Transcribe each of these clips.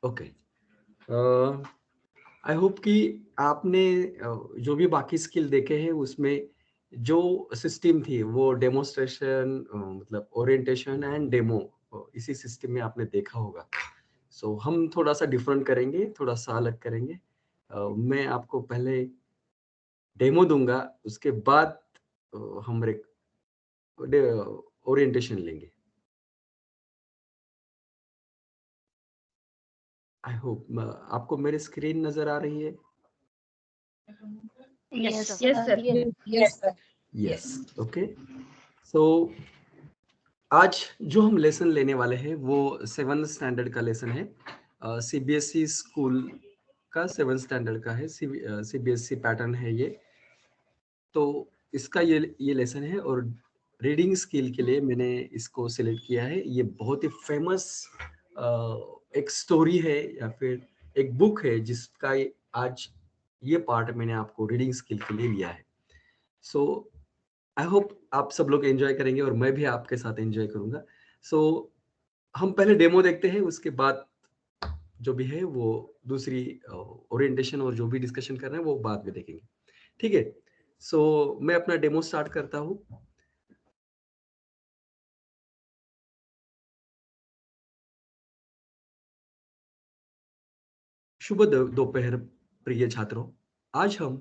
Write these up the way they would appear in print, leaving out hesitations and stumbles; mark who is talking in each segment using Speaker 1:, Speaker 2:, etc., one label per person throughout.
Speaker 1: Okay. I hope कि आपने जो भी बाकी स्किल देखे हैं उसमें जो सिस्टम थी वो डेमोन्स्ट्रेशन, मतलब ओरिएंटेशन एंड डेमो, इसी सिस्टम में आपने देखा होगा। सो हम थोड़ा सा डिफरेंट करेंगे, थोड़ा सा अलग करेंगे। मैं आपको पहले डेमो दूंगा, उसके बाद हम ओरिएंटेशन लेंगे। आई होप आपको मेरी स्क्रीन नजर आ रही है।
Speaker 2: Yes, sir.
Speaker 3: Yes, sir.
Speaker 4: Yes, sir.
Speaker 1: Yes, okay. So आज जो हम लेसन लेने वाले हैं वो 7th स्टैंडर्ड का लेसन है। सीबीएसई स्कूल का 7th स्टैंडर्ड का है, सीबीएसई पैटर्न है ये। तो इसका ये लेसन है, और रीडिंग स्किल के लिए मैंने इसको सिलेक्ट किया है। ये बहुत ही फेमस एक स्टोरी है या फिर एक बुक है जिसका आज ये पार्ट मैंने आपको रीडिंग स्किल के लिए लिया है। सो आई होप आप सब लोग एंजॉय करेंगे और मैं भी आपके साथ एंजॉय करूंगा। सो हम पहले डेमो देखते हैं, उसके बाद जो भी है वो दूसरी ओरिएंटेशन और जो भी डिस्कशन कर रहे हैं वो बाद में देखेंगे। ठीक है। सो मैं अपना डेमो स्टार्ट करता हूँ। शुभ दोपहर प्रिय छात्रों। आज हम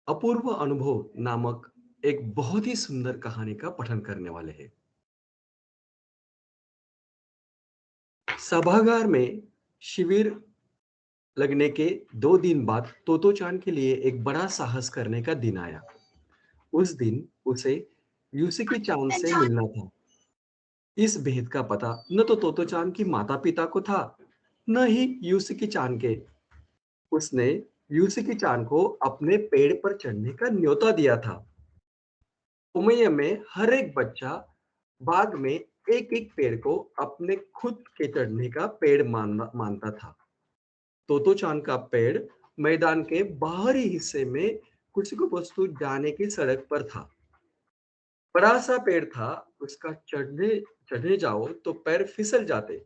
Speaker 1: अपूर्व अनुभव नामक एक बहुत ही सुंदर कहानी का पठन करने वाले हैं। सभागार में शिविर लगने के 2 दिन बाद तोतोचान के लिए एक बड़ा साहस करने का दिन आया। उस दिन उसे यूसुकी चांद से मिलना था। इस भेद का पता न तो तोतोचान की माता पिता को था, न ही यूसुकी चांद के। उसने यूसुकी चांद को अपने पेड़ पर चढ़ने का न्योता दिया था। उमैया में हर एक बच्चा बाग में एक एक पेड़ को अपने खुद के चढ़ने का पेड़ मानता था। तोतोचान का पेड़ मैदान के बाहरी हिस्से में कुछ वस्तु जाने की सड़क पर था। बड़ा सा पेड़ था, उसका चढ़ने चढ़ने जाओ तो पैर फिसल जाते,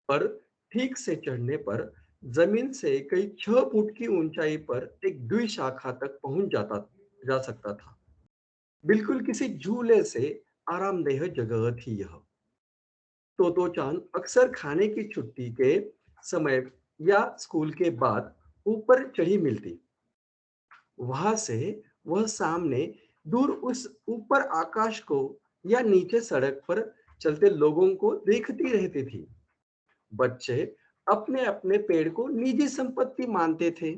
Speaker 1: पर ठीक से चढ़ने पर जमीन से कई 6 फुट की ऊंचाई पर एक द्विशाखा तक पहुंच जा सकता था। बिल्कुल किसी झूले से आरामदेह जगह थी यह। तोतोचान अक्सर खाने की छुट्टी के समय या स्कूल के बाद ऊपर चढ़ी मिलती। वहां से वह सामने दूर उस ऊपर आकाश को या नीचे सड़क पर चलते लोगों को देखती रहती थी। बच्चे अपने अपने पेड़ को निजी संपत्ति मानते थे।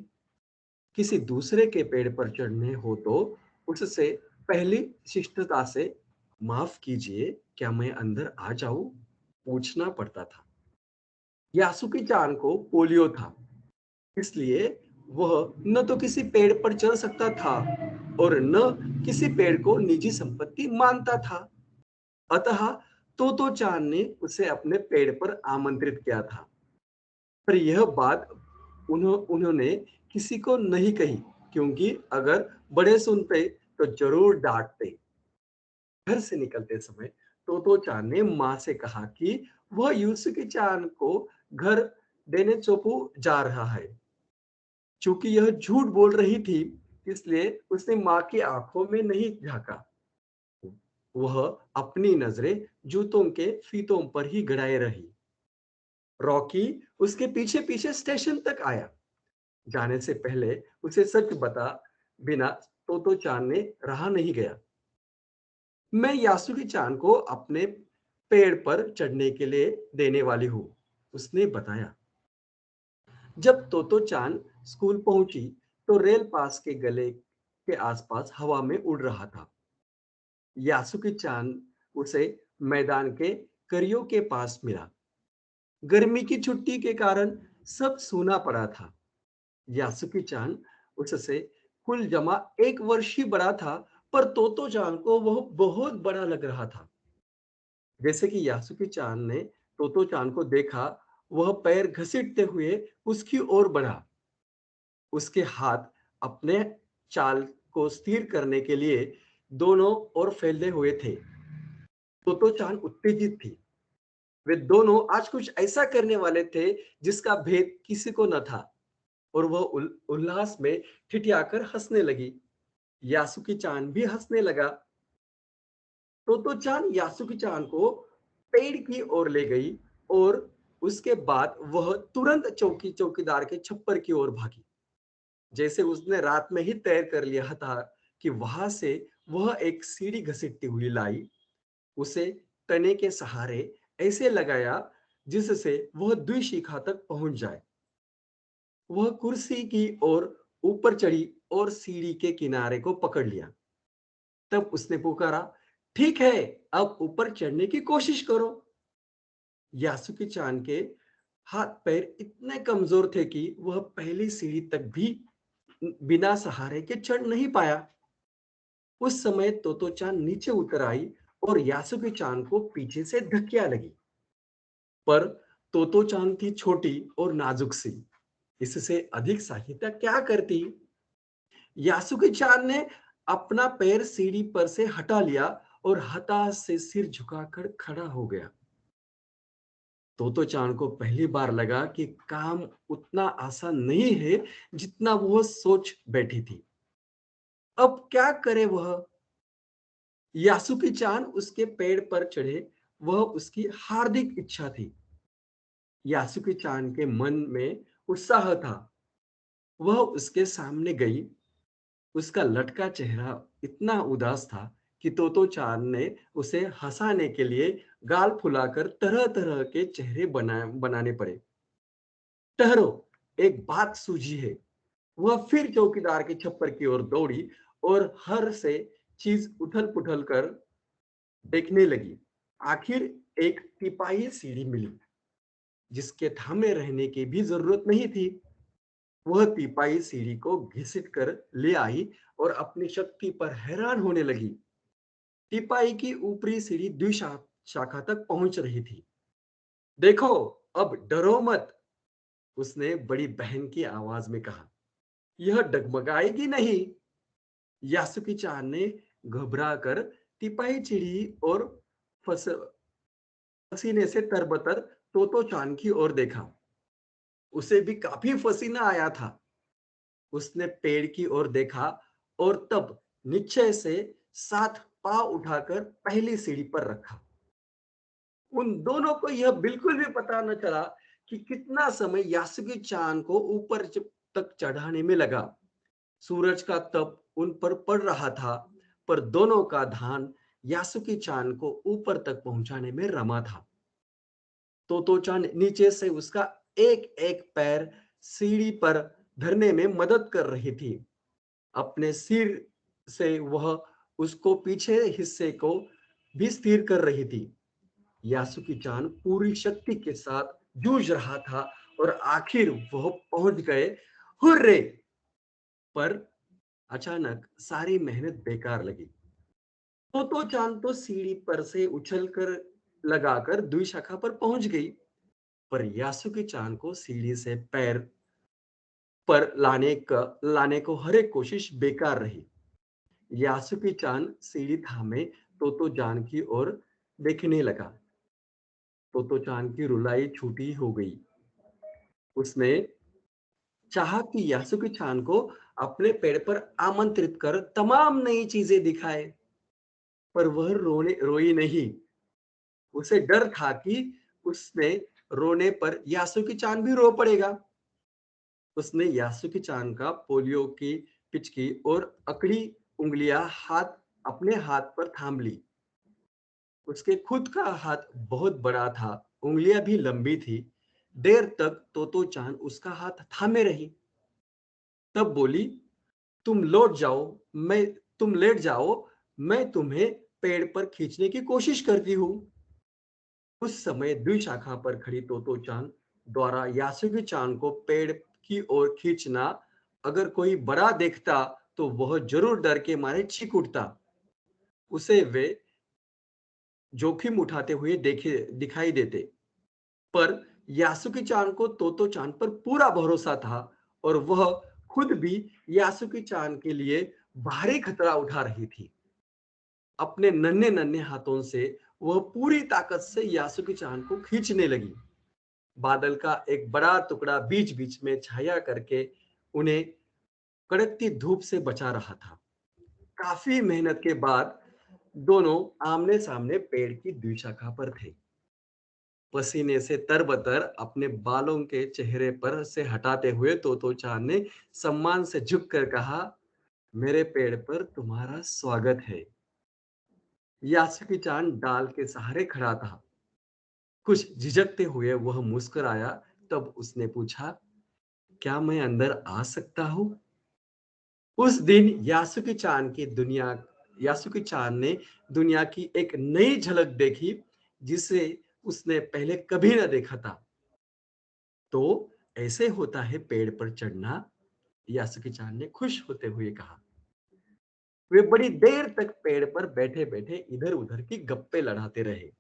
Speaker 1: किसी दूसरे के पेड़ पर चढ़ने हो तो उससे पहली शिष्टता से माफ कीजिए, क्या मैं अंदर आ जाऊं, पूछना पड़ता था। यासुकी चान को पोलियो था, इसलिए वह न तो किसी पेड़ पर चढ़ सकता था और न किसी पेड़ को निजी संपत्ति मानता था। अतः तोतो चान ने उसे अपने पेड़ पर आमंत्रित किया था, पर यह बात उन्होंने किसी को नहीं कही, क्योंकि अगर बड़े सुनते तो जरूर डांटते। घर से निकलते समय तोतो चान ने माँ से कहा कि वह यूसुकी चान को घर देने चोपू जा रहा है। चूंकि यह झूठ बोल रही थी, इसलिए उसने माँ की आंखों में नहीं झांका। वह अपनी नजरें जूतों के फीतों पर ही गड़ाए रही। रॉकी उसके पीछे पीछे स्टेशन तक आया। जाने से पहले उसे सच बता बिना तोतो चान ने रहा नहीं गया। मैं यासुकी चान को अपने पेड़ पर चढ़ने के लिए देने वाली हूँ, उसने बताया। जब तोतो चान स्कूल पहुंची तो रेल पास के गले के आसपास हवा में उड़ रहा था। यासुकी चान उसे मैदान के करियो के पास मिला। गर्मी की छुट्टी के कारण सब सूना पड़ा था। यासुकी चान उससे कुल जमा 1 वर्ष ही बड़ा था, पर तोतो चान को वह बहुत बड़ा लग रहा था। जैसे कि यासुकी चान ने तोतो चान को देखा, वह पैर घसीटते हुए उसकी ओर बढ़ा। उसके हाथ अपने चाल को स्थिर करने के लिए दोनों ओर फैले हुए थे। तोतो चान उत्तेजित थी। वे दोनों आज कुछ ऐसा करने वाले थे जिसका भेद किसी को न था, और वह उल्लास में ठिठियाकर हंसने लगी। यासुकी चान भी हंसने लगा। तो चान यासुकी चान को पेड़ की ओर ले गई, और उसके बाद वह तुरंत चौकीदार के छप्पर की ओर भागी। जैसे उसने रात में ही तय कर लिया था कि वहां से वह एक सीढ़ी घसीटती हुई लाई, उसे तने के सहारे ऐसे लगाया जिससे वह द्विशिखा तक पहुंच जाए। वह कुर्सी की ओर ऊपर चढ़ी और सीढ़ी के किनारे को पकड़ लिया। तब उसने पुकारा, ठीक है, अब ऊपर चढ़ने की कोशिश करो। यासुकी चान के हाथ पैर इतने कमजोर थे कि वह पहली सीढ़ी तक भी बिना सहारे के चढ़ नहीं पाया। उस समय तोतो चान नीचे उतर आई और यासुकी चान को पीछे से धक्कियां लगी। पर तोतो चान थी छोटी और नाजुक सी, इससे अधिक सहायता क्या करती। यासुकी चान ने अपना पैर सीढ़ी पर से हटा लिया और हताश से सिर झुकाकर खड़ा हो गया। तोतो चान को पहली बार लगा कि काम उतना आसान नहीं है जितना वो सोच बैठी थी। अब क्या करे वह। यासुकी चान उसके पेड़ पर चढ़े, वह उसकी हार्दिक इच्छा थी। यासुकी चान के मन में उत्साह था। वह उसके सामने गई। उसका लटका चेहरा इतना उदास था कि तोतो चान ने उसे हंसाने के लिए गाल फुलाकर तरह तरह के चेहरे बनाने पड़े। ठहरो, एक बात सूझी है। वह फिर चौकीदार के छप्पर की ओर दौड़ी और हर से चीज उथल पुथल कर देखने लगी। आखिर एक तिपाही सीढ़ी मिली जिसके थामे रहने की भी जरूरत नहीं थी। वह तिपाही सीढ़ी को घिसट कर ले आई और अपनी शक्ति पर हैरान होने लगी। तिपाही की ऊपरी सीढ़ी शाखा तक पहुंच रही थी। देखो, अब डरो मत, उसने बड़ी बहन की आवाज में कहा। यह डगमगाएगी नहीं। यासुकी चान ने घबरा कर तिपाही सीढ़ी और फस पसीने से तरबतर तोतो चान की ओर देखा। उसे भी काफी पसीना आया था। उसने पेड़ की ओर देखा और तब निश्चय से 7 पांव उठाकर पहली सीढ़ी पर रखा। उन दोनों को यह बिल्कुल भी पता न चला कि कितना समय यासुकी चान को ऊपर तक चढ़ाने में लगा। सूरज का तप उन पर पड़ रहा था, पर दोनों का ध्यान यासुकी चान को ऊपर तक पहुंचाने में रमा था। तो चान नीचे से उसका एक एक पैर सीढ़ी पर धरने में मदद कर रही थी। अपने सिर से वह उसको पीछे हिस्से को भी स्थिर कर रही थी। यासुकी चान पूरी शक्ति के साथ जूझ रहा था और आखिर वह पहुंच गए। हुर्रे! पर अचानक सारी मेहनत बेकार लगी। तो चान तो सीढ़ी पर से उछलकर लगाकर द्विशाखा पर पहुंच गई, पर यासुकी चान को सीढ़ी से पैर पर लाने को हर एक कोशिश बेकार रही। यासुकी चान सीढ़ी थामे तोतो जान की ओर देखने लगा। तोतो चान की रुलाई छूटी हो गई। उसने चाहा कि यासुकी चान को अपने पेड़ पर आमंत्रित कर तमाम नई चीजें दिखाए, पर वह रोई नहीं। उसे डर था कि उसने रोने पर यासुकी चान भी रो पड़ेगा। उसने यासुकी चान का पोलियो की पिचकी और अकड़ी उंगलियां अपने हाथ पर थाम ली। उसके खुद का हाथ बहुत बड़ा था, उंगलियां भी लंबी थी। देर तक तोतो चान उसका हाथ थामे रही। तब बोली, तुम लौट जाओ, मैं तुम लेट जाओ, मैं तुम्हें पेड़ पर खींचने की कोशिश करती हूँ। उस समय द्विशाखा पर खड़ी तोतो चान द्वारा यासुकी चान को पेड़ की ओर खींचना अगर कोई बड़ा देखता तो वह जरूर डर के मारे चीख उठता। उसे वे जोखिम उठाते हुए दिखाई देते, पर यासुकी चान को तोतो चान पर पूरा भरोसा था और वह खुद भी यासुकी चान के लिए भारी खतरा उठा रही थी। अपने नन्हे नन्हे हाथों से वह पूरी ताकत से यासुकी चान को खींचने लगी। बादल का एक बड़ा टुकड़ा बीच बीच में छाया करके उन्हें कड़कती धूप से बचा रहा था। काफी मेहनत के बाद दोनों आमने सामने पेड़ की द्विशाखा पर थे। पसीने से तरबतर अपने बालों के चेहरे पर से हटाते हुए तोतो चान ने सम्मान से झुककर कहा, मेरे पेड़ पर तुम्हारा स्वागत है। यासुकी चान डाल के सहारे खड़ा था। कुछ झिझकते हुए वह मुस्कुराया। तब उसने पूछा, क्या मैं अंदर आ सकता हूं? उस दिन यासुकी चान ने दुनिया की एक नई झलक देखी जिसे उसने पहले कभी न देखा था। तो ऐसे होता है पेड़ पर चढ़ना, यासुकी चान ने खुश होते हुए कहा। वे बड़ी देर तक पेड़ पर बैठे बैठे इधर उधर की गप्पे लड़ाते रहे।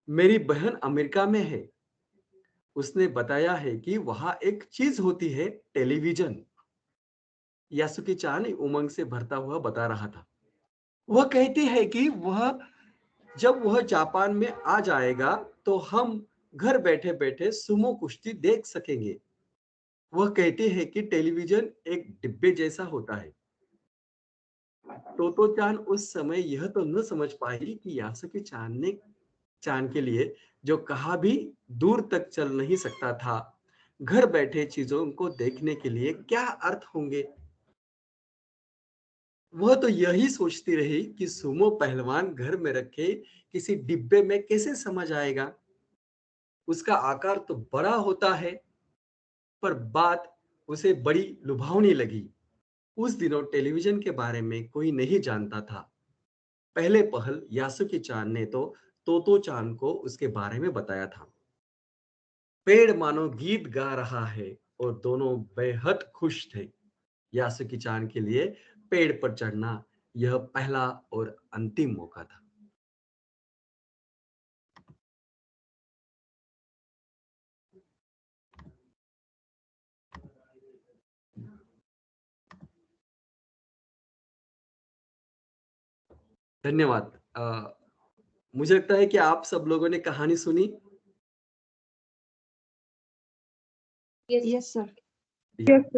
Speaker 1: मेरी बहन अमेरिका में है, उसने बताया है कि वहां एक चीज होती है, टेलीविजन। यासुकी चान उमंग से भरता हुआ बता रहा था। वह कहती है कि जब वह जापान में आ जाएगा तो हम घर बैठे बैठे सुमो कुश्ती देख सकेंगे। वह कहती है कि टेलीविजन एक डिब्बे जैसा होता है। तोतो चान उस समय यह तो न समझ पाई कि यासुकी चान के लिए जो कहा भी दूर तक चल नहीं सकता था, घर बैठे चीजों को देखने के लिए क्या अर्थ होंगे। वह तो यही सोचती रही कि सुमो पहलवान घर में रखे किसी डिब्बे में कैसे समझ आएगा। उसका आकार तो बड़ा होता है। पर बात उसे बड़ी लुभावनी लगी। उस दिनों टेलीविजन के बारे में कोई नहीं जानता था। पहले पहल यासुकी चान ने तो तोतो चान को उसके बारे में बताया था। पेड़ मानो गीत गा रहा है और दोनों बेहद खुश थे। यासुकी चान के लिए पेड़ पर चढ़ना यह पहला और अंतिम मौका था। धन्यवाद। मुझे लगता है कि आप सब लोगों ने कहानी सुनी।
Speaker 2: Yes sir.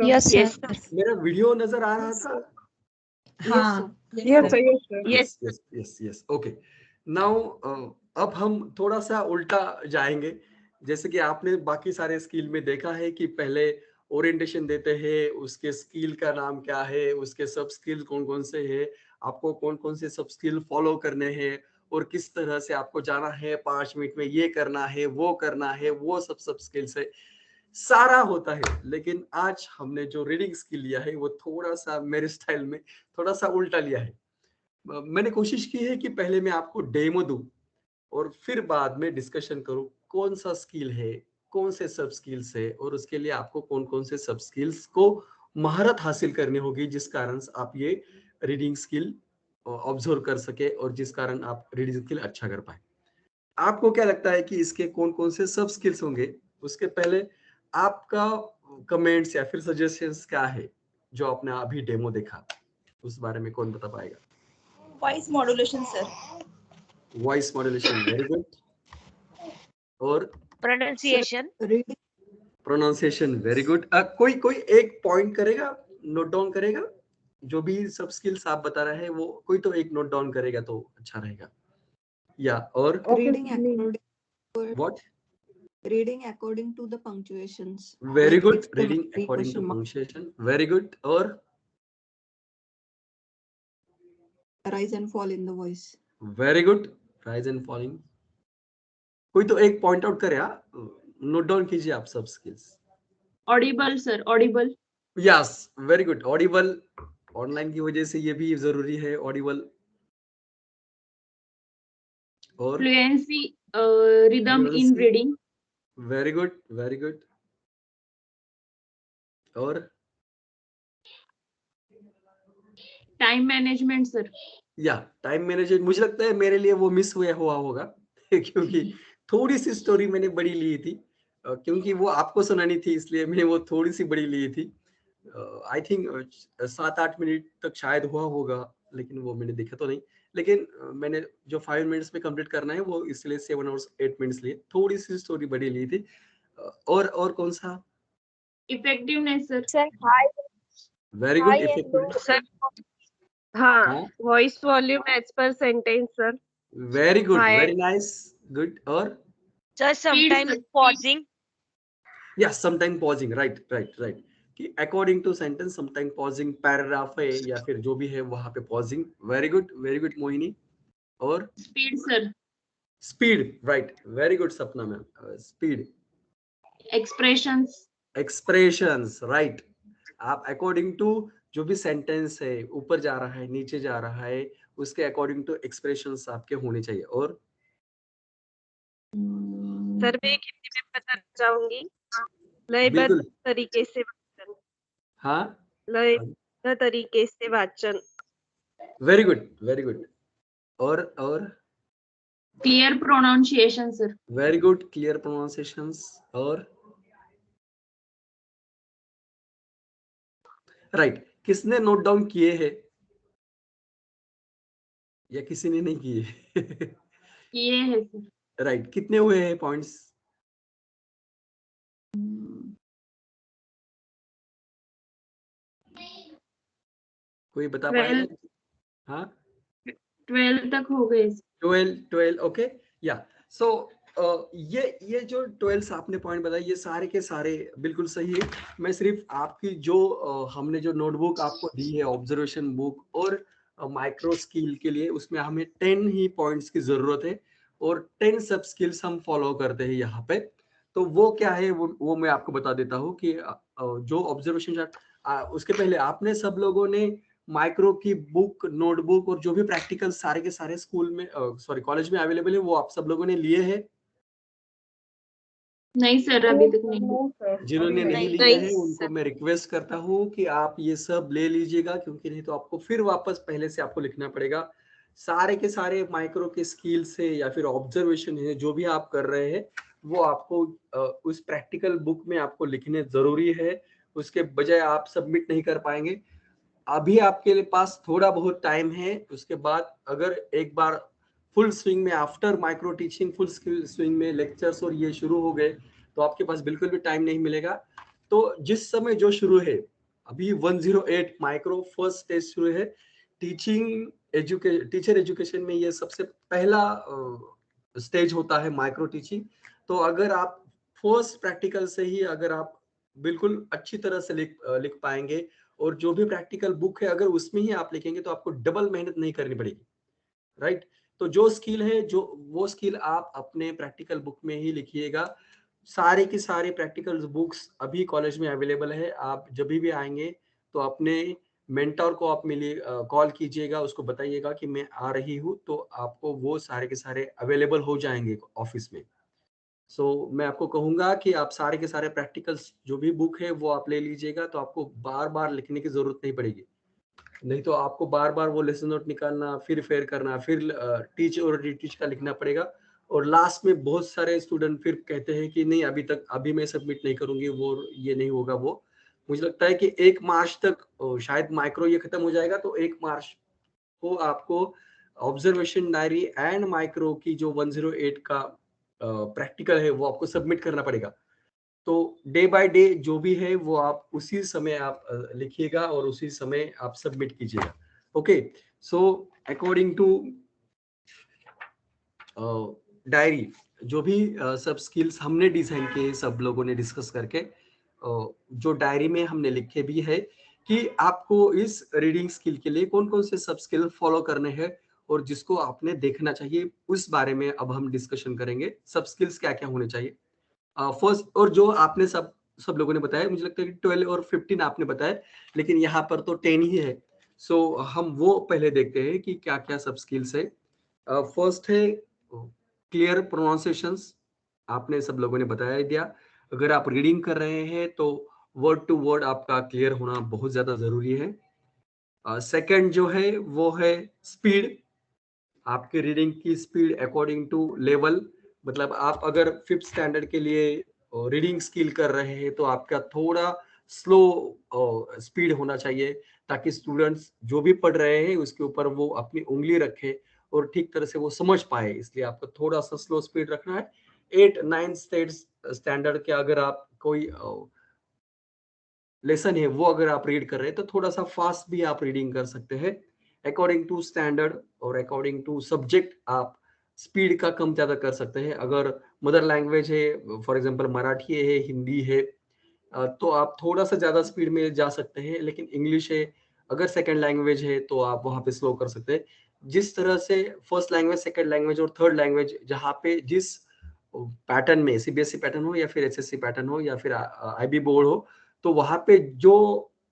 Speaker 3: Yes sir.
Speaker 1: मेरा वीडियो नजर आ रहा था?
Speaker 3: हाँ।
Speaker 2: Yes sir.
Speaker 1: Yes yes yes yes okay. Now अब हम थोड़ा सा उल्टा जाएंगे। जैसे कि आपने बाकी सारे स्किल में देखा है कि पहले ओरिएंटेशन देते हैं, उसके स्किल का नाम क्या है, उसके सब स्किल कौन कौन से हैं, आपको कौन कौन से सब स्किल फॉलो करने हैं और किस तरह से आपको जाना है, 5 मिनट में ये करना है, वो करना है, वो सब स्किल्स है, सारा होता है। लेकिन आज हमने जो रीडिंग स्किल लिया है वो थोड़ा सा मेरे स्टाइल में थोड़ा सा उल्टा लिया है। मैंने कोशिश की है कि पहले मैं आपको डेमो दूं और फिर बाद में डिस्कशन करूं कौन सा स्किल है, कौन से सब स्किल्स है और उसके लिए आपको कौन कौन से सब स्किल्स को महारत हासिल करनी होगी, जिस कारण आप ये रीडिंग स्किल ऑब्जर्व कर सके और जिस कारण आप रीडिंग स्किल अच्छा कर पाए। आपको क्या लगता है कि इसके कौन कौन से सब स्किल्स होंगे? उसके पहले आपका कमेंट्स या फिर सजेशंस क्या है जो आपने अभी डेमो देखा, उस बारे में कौन बता पाएगा?
Speaker 3: Voice modulation sir.
Speaker 1: Voice modulation, very good. और
Speaker 3: प्रोनाउंसिएशन।
Speaker 1: Pronunciation, very good. कोई कोई एक पॉइंट करेगा, नोट डाउन करेगा? जो भी सब स्किल्स आप बता रहे हैं वो कोई तो एक नोट डाउन करेगा तो अच्छा रहेगा। या और what?
Speaker 2: Reading according to the punctuations.
Speaker 1: Very
Speaker 2: Like
Speaker 1: good,
Speaker 2: it's the
Speaker 1: reading
Speaker 2: very
Speaker 1: according to
Speaker 2: question mark.
Speaker 1: Pronunciation, very good. और
Speaker 2: Rise and fall in the voice.
Speaker 1: Very good, rise and falling. कोई तो एक point out करे, note down कीजिए आप सब skills.
Speaker 4: Audible sir, audible.
Speaker 1: Yes, very good. Audible, online की वजह से ये भी जरूरी है, ऑडिबल। और
Speaker 4: fluency, rhythm in reading.
Speaker 1: Very good, very good. और
Speaker 4: टाइम मैनेजमेंट सर।
Speaker 1: या टाइम मैनेजमेंट, मुझे लगता है मेरे लिए वो मिस हुआ होगा क्योंकि थोड़ी सी स्टोरी मैंने बड़ी ली थी, क्योंकि वो आपको सुनानी थी इसलिए मैंने वो थोड़ी सी बड़ी ली थी। आई थिंक 7-8 मिनट तक शायद हुआ होगा, लेकिन वो मैंने देखा तो नहीं। लेकिन मैंने जो 5 मिनट्स में कंप्लीट करना है वो इसलिए 7 आवर्स 8 मिनट्स लिए, थोड़ी सी स्टोरी बड़ी ली थी। और कौन सा?
Speaker 4: Effectiveness sir.
Speaker 3: Sir, high,
Speaker 1: very good,
Speaker 3: high and low.
Speaker 1: Effective.
Speaker 5: Sir हाँ,
Speaker 1: हाँ,
Speaker 5: voice volume as per sentence sir.
Speaker 1: Very good,
Speaker 5: High
Speaker 1: very nice, good. और
Speaker 3: Sir, sometimes
Speaker 4: sir,
Speaker 3: pausing.
Speaker 1: या sometime pausing, right right right, कि according to sentence sometime pausing, paragraph है या फिर जो भी है वहां पे पॉजिंग। Very good Mohini. और
Speaker 4: speed sir.
Speaker 1: Speed, right, very good Sapna ma'am, speed.
Speaker 4: Expressions.
Speaker 1: Expressions, right. आप अकॉर्डिंग टू जो भी सेंटेंस है, ऊपर जा रहा है नीचे जा रहा है, उसके अकॉर्डिंग टू एक्सप्रेशंस आपके होने चाहिए। और
Speaker 5: सर मैं एक हिंदी में बताना चाहूंगी, लयबद्ध
Speaker 1: बिल्कुल,
Speaker 5: तरीके से वाचन।
Speaker 1: हाँ,
Speaker 5: लयबद्ध तरीके से वाचन।
Speaker 1: Very good. और
Speaker 4: clear pronunciation sir.
Speaker 1: Very good, clear pronunciations. और राइट, किसने नोट डाउन किए हैं या किसी ने नहीं किए?
Speaker 4: ये है सर।
Speaker 1: राइट, कितने हुए हैं पॉइंट्स? कोई बता पाएगा? हाँ,
Speaker 4: 12 तक हो गए।
Speaker 1: 12, ओके, या सो ये जो 12 आपने पॉइंट बताए, ये सारे के सारे बिल्कुल सही है। मैं सिर्फ आपकी जो हमने जो नोटबुक आपको दी है, ऑब्जर्वेशन बुक और माइक्रो स्किल के लिए, उसमें हमें 10 ही पॉइंट्स की जरूरत है और 10 सब स्किल्स हम फॉलो करते हैं यहाँ पे। तो वो क्या है, वो मैं आपको बता देता हूँ कि जो ऑब्जर्वेशन, उसके पहले आपने सब लोगों ने माइक्रो की बुक, नोटबुक और जो भी प्रैक्टिकल सारे के सारे स्कूल में, सॉरी कॉलेज में अवेलेबल है, वो आप सब लोगों ने लिए हैं?
Speaker 4: नहीं सर, अभी तक नहीं।
Speaker 1: जिन्होंने नहीं
Speaker 3: नहीं,
Speaker 1: लिए
Speaker 5: नहीं
Speaker 1: हैं उनको मैं रिक्वेस्ट करता हूँ कि आप ये सब ले लीजिएगा, क्योंकि नहीं तो आपको फिर वापस पहले से आपको लिखना पड़ेगा। सारे के सारे माइक्रो के स्किल से या फिर ऑब्जर्वेशन है जो भी आप कर रहे हैं, वो आपको उस प्रैक्टिकल बुक में आपको लिखने जरूरी है। उसके बजाय आप सबमिट नहीं कर पाएंगे। अभी आपके पास थोड़ा बहुत टाइम है, उसके बाद अगर एक बार फुल स्विंग में, after micro teaching full swing में लेक्चर्स और ये शुरू हो गए, तो आपके पास बिल्कुल भी टाइम नहीं मिलेगा। तो जिस समय जो शुरू है, अभी 108 माइक्रो फर्स्ट स्टेज शुरू है। टीचर एजुकेशन में ये सबसे पहला स्टेज होता है, माइक्रो टीचिंग। तो अगर आप फर्स्ट प्रैक्टिकल से ही अगर आप बिल्कुल अच्छी तरह से लिख पाएंगे, और जो भी प्रैक्टिकल बुक है अगर उसमें ही आप लिखेंगे, तो आपको डबल मेहनत नहीं करनी पड़ेगी, राइट। तो जो स्किल है, जो वो स्किल आप अपने प्रैक्टिकल बुक में ही लिखिएगा। सारे की सारी प्रैक्टिकल बुक्स अभी कॉलेज में अवेलेबल है। आप जब भी आएंगे तो अपने मेंटर को आप मिलिए, कॉल कीजिएगा, उसको बताइएगा कि मैं आ रही हूँ, तो आपको वो सारे के सारे अवेलेबल हो जाएंगे ऑफिस में। मैं आपको कहूंगा कि आप सारे के सारे प्रैक्टिकल्स जो भी बुक है वो आप ले लीजिएगा, तो आपको बार बार लिखने की जरूरत नहीं पड़ेगी। नहीं तो आपको बार बार वो लेसन नोट निकालना, फिर फेयर करना, फिर टीच और रीटीच का लिखना पड़ेगा। और लास्ट में बहुत सारे स्टूडेंट फिर कहते हैं कि नहीं, अभी मैं सबमिट नहीं करूंगी, वो ये नहीं होगा। वो मुझे लगता है कि 1 मार्च तक शायद माइक्रो ये खत्म हो जाएगा, तो 1 मार्च को आपको ऑब्जर्वेशन डायरी एंड माइक्रो की जो 108 का प्रैक्टिकल है वो आपको सबमिट करना पड़ेगा। तो डे बाय डे जो भी है वो आप उसी समय आप लिखिएगा और उसी समय आप सबमिट कीजिएगा। Okay, so according to diary, जो भी सब स्किल्स हमने डिजाइन किए, सब लोगों ने डिस्कस करके, जो डायरी में हमने लिखे भी है कि आपको इस रीडिंग स्किल के लिए कौन कौन से सब स्किल फॉलो करने हैं और जिसको आपने देखना चाहिए, उस बारे में अब हम डिस्कशन करेंगे। सब स्किल्स क्या क्या होने चाहिए फर्स्ट, और जो आपने सब लोगों ने बताया, मुझे लगता है कि 12 और 15 आपने बताया, लेकिन यहाँ पर तो 10 ही है। हम वो पहले देखते हैं कि क्या क्या सब स्किल्स है। फर्स्ट है क्लियर प्रोनाउंसिएशंस, आपने सब लोगों ने बताया दिया। अगर आप रीडिंग कर रहे हैं तो वर्ड टू वर्ड आपका क्लियर होना बहुत ज्यादा जरूरी है। सेकंड जो है वो है स्पीड, आपके रीडिंग की स्पीड अकॉर्डिंग टू लेवल। मतलब आप अगर 5th स्टैंडर्ड के लिए रीडिंग स्किल कर रहे हैं तो आपका थोड़ा स्लो स्पीड होना चाहिए, ताकि स्टूडेंट्स जो भी पढ़ रहे हैं उसके ऊपर वो अपनी उंगली रखे और ठीक तरह से वो समझ पाए, इसलिए आपको थोड़ा सा स्लो स्पीड रखना है। 8-9 स्टैंडर्ड के अगर आप कोई लेसन है वो अगर आप रीड कर रहे हैं तो थोड़ा सा फास्ट भी आप रीडिंग कर सकते हैं। अकॉर्डिंग टू स्टैंडर्ड और अकॉर्डिंग टू सब्जेक्ट आप स्पीड का कम ज्यादा कर सकते हैं। अगर मदर लैंग्वेज है, फॉर एग्जांपल मराठी है, हिंदी है, तो आप थोड़ा सा ज्यादा स्पीड में जा सकते हैं। लेकिन इंग्लिश है, अगर सेकंड लैंग्वेज है तो आप वहां पे स्लो कर सकते हैं। जिस तरह से फर्स्ट लैंग्वेज, सेकंड लैंग्वेज और थर्ड लैंग्वेज जहाँ पे जिस पैटर्न में, सीबीएसई पैटर्न हो या फिर एसएससी पैटर्न हो या फिर आईबी बोर्ड हो, तो वहां पे जो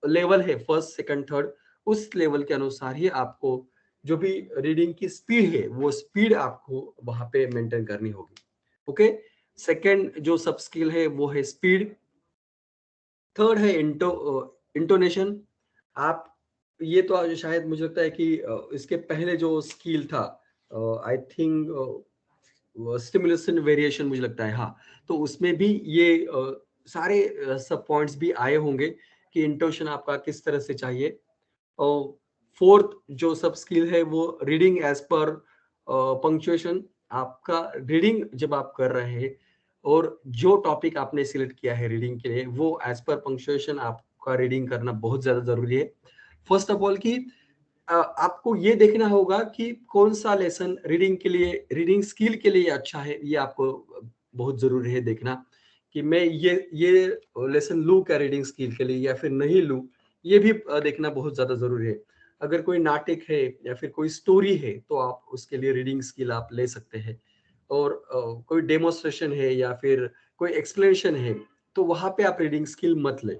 Speaker 1: लेवल है फर्स्ट सेकंड थर्ड, उस लेवल के अनुसार ही आपको जो भी रीडिंग की स्पीड है वो स्पीड आपको वहां पे मेंटेन करनी होगी। ओके, सेकंड जो सब स्किल है वो है स्पीड। थर्ड है इंटोनेशन। आप ये तो आज शायद मुझे लगता है कि इसके पहले जो स्किल था, आई थिंक स्टिमुलेशन वेरिएशन, मुझे लगता है, हाँ, तो उसमें भी ये सारे सब पॉइंट्स भी आए होंगे कि इंटोनेशन आपका किस तरह से चाहिए। और फोर्थ जो सब स्किल है वो रीडिंग एज पर पंक्चुएशन। आपका रीडिंग जब आप कर रहे हैं और जो टॉपिक आपने सिलेक्ट किया है रीडिंग के लिए वो एज पर पंक्चुएशन आपका रीडिंग करना बहुत ज्यादा जरूरी है। फर्स्ट ऑफ ऑल कि आपको ये देखना होगा कि कौन सा लेसन रीडिंग के लिए, रीडिंग स्किल के लिए अच्छा है। ये आपको बहुत जरूरी है देखना कि मैं ये लेसन लूं क्या रीडिंग स्किल के लिए या फिर नहीं लूं। ये भी देखना बहुत ज्यादा जरूरी है। अगर कोई नाटक है या फिर कोई स्टोरी है तो आप उसके लिए रीडिंग स्किल आप ले सकते हैं। और कोई डेमोन्स्ट्रेशन है या फिर कोई एक्सप्लेनेशन है तो वहां पे आप रीडिंग स्किल मत ले।